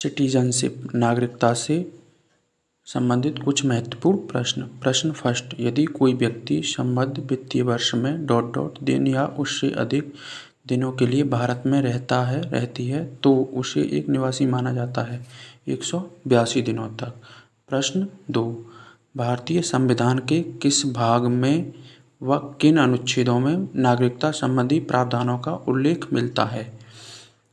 Citizenship नागरिकता से संबंधित कुछ महत्वपूर्ण प्रश्न। प्रश्न फर्स्ट, यदि कोई व्यक्ति संबद्ध वित्तीय वर्ष में ... दिन या उससे अधिक दिनों के लिए भारत में रहती है तो उसे एक निवासी माना जाता है 182 दिनों तक। प्रश्न 2, भारतीय संविधान के किस भाग में व किन अनुच्छेदों में नागरिकता संबंधी प्रावधानों का उल्लेख मिलता है?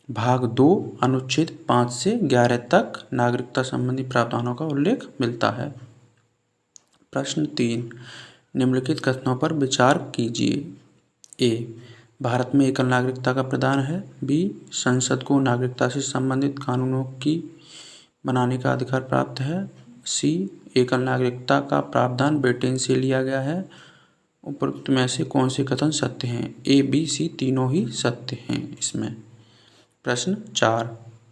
भाग 2 अनुच्छेद 5 से 11 तक नागरिकता संबंधी प्रावधानों का उल्लेख मिलता है। प्रश्न 3, निम्नलिखित कथनों पर विचार कीजिए। ए, भारत में एकल नागरिकता का प्रावधान है। बी, संसद को नागरिकता से संबंधित कानूनों की बनाने का अधिकार प्राप्त है। सी, एकल नागरिकता का प्रावधान ब्रिटेन से लिया गया है। उपरोक्त में से कौन से कथन सत्य हैं? ए, बी, सी तीनों ही सत्य हैं इसमें। प्रश्न 4,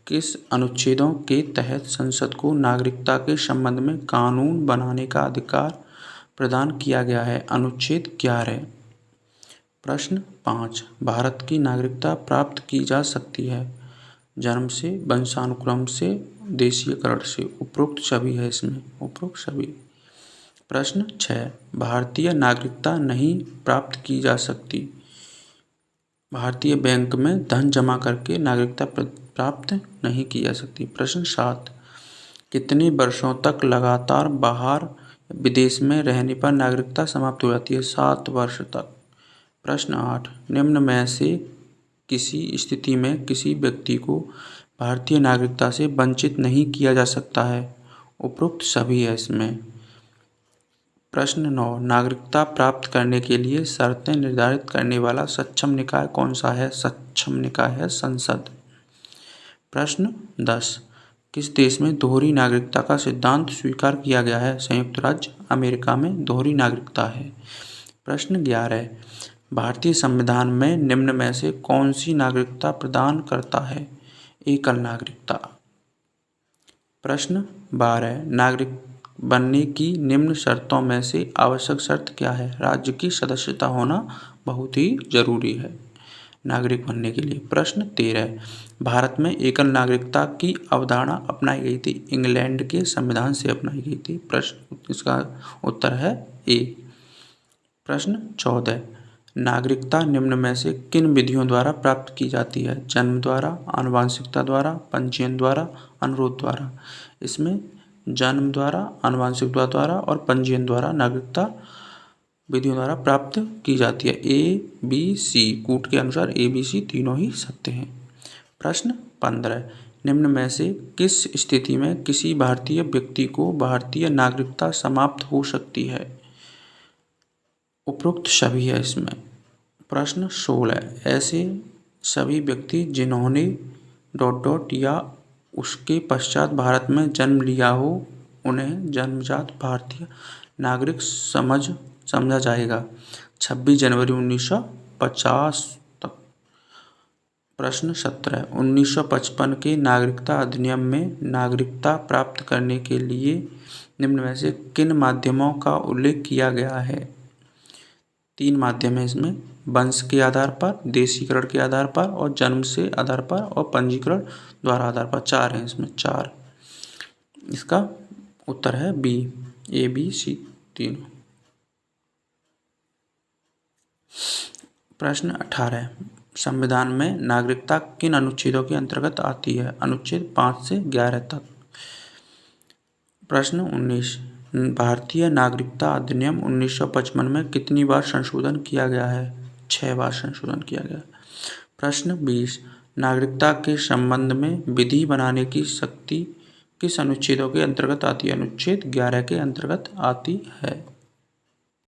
किस अनुच्छेदों के तहत संसद को नागरिकता के संबंध में कानून बनाने का अधिकार प्रदान किया गया है? अनुच्छेद 11। प्रश्न 5, भारत की नागरिकता प्राप्त की जा सकती है जन्म से, वंशानुक्रम से, देशीयकरण से। उपरोक्त सभी है इसमें, उपरोक्त सभी। प्रश्न 6, भारतीय नागरिकता नहीं प्राप्त की जा सकती। भारतीय बैंक में धन जमा करके नागरिकता प्राप्त नहीं की जा सकती। प्रश्न 7, कितने वर्षों तक लगातार बाहर विदेश में रहने पर नागरिकता समाप्त हो जाती है? 7 वर्ष तक। प्रश्न 8, निम्न में से किसी स्थिति में किसी व्यक्ति को भारतीय नागरिकता से वंचित नहीं किया जा सकता है? उपरोक्त सभी है इसमें। प्रश्न 9, नागरिकता प्राप्त करने के लिए शर्तें निर्धारित करने वाला सक्षम निकाय कौन सा है? सक्षम निकाय है संसद। प्रश्न 10, किस देश में दोहरी नागरिकता का सिद्धांत स्वीकार किया गया है? संयुक्त राज्य अमेरिका में दोहरी नागरिकता है। प्रश्न 11, भारतीय संविधान में निम्न में से कौन सी नागरिकता प्रदान करता है? एकल नागरिकता। प्रश्न 12, नागरिक बनने की निम्न शर्तों में से आवश्यक शर्त क्या है? राज्य की सदस्यता होना बहुत ही जरूरी है नागरिक बनने के लिए। प्रश्न 13, भारत में एकल नागरिकता की अवधारणा अपनाई गई थी। इंग्लैंड के संविधान से अपनाई गई थी। प्रश्न, इसका उत्तर है ए। प्रश्न 14, नागरिकता निम्न में से किन विधियों द्वारा प्राप्त की जाती है? जन्म द्वारा, आनुवंशिकता द्वारा, पंजीयन द्वारा, अनुरोध द्वारा। इसमें जन्म द्वारा, आनुवंशिकता द्वारा और पंजीयन द्वारा नागरिकता विधियों द्वारा प्राप्त की जाती है। ए, बी, सी, कूट के अनुसार ए, बी, सी तीनों ही सत्य हैं। प्रश्न 15, निम्न में से किस स्थिति में किसी भारतीय व्यक्ति को भारतीय नागरिकता समाप्त हो सकती है? उपरोक्त सभी है इसमें। प्रश्न 16, ऐसे सभी व्यक्ति जिन्होंने ... या उसके पश्चात भारत में जन्म लिया हो उन्हें जन्मजात भारतीय नागरिक समझा जाएगा 26 जनवरी 1950 तक। प्रश्न 17, 1955 के नागरिकता अधिनियम में नागरिकता प्राप्त करने के लिए निम्न में से किन माध्यमों का उल्लेख किया गया है? 3 माध्यम है इसमें, वंश के आधार पर, देशीकरण के आधार पर और जन्म से आधार पर और पंजीकरण द्वारा आधार पर। 4 हैं इसमें, 4। इसका उत्तर है बी, ए, बी, सी तीनों। प्रश्न 18, संविधान में नागरिकता किन अनुच्छेदों के अंतर्गत आती है? अनुच्छेद 5 से 11 तक। प्रश्न 19, भारतीय नागरिकता अधिनियम 1955 में कितनी बार संशोधन किया गया है? 6 बार संशोधन किया गया। प्रश्न 20, नागरिकता के संबंध में विधि बनाने की शक्ति किस अनुच्छेदों के अंतर्गत आती है? अनुच्छेद 11 के अंतर्गत आती है।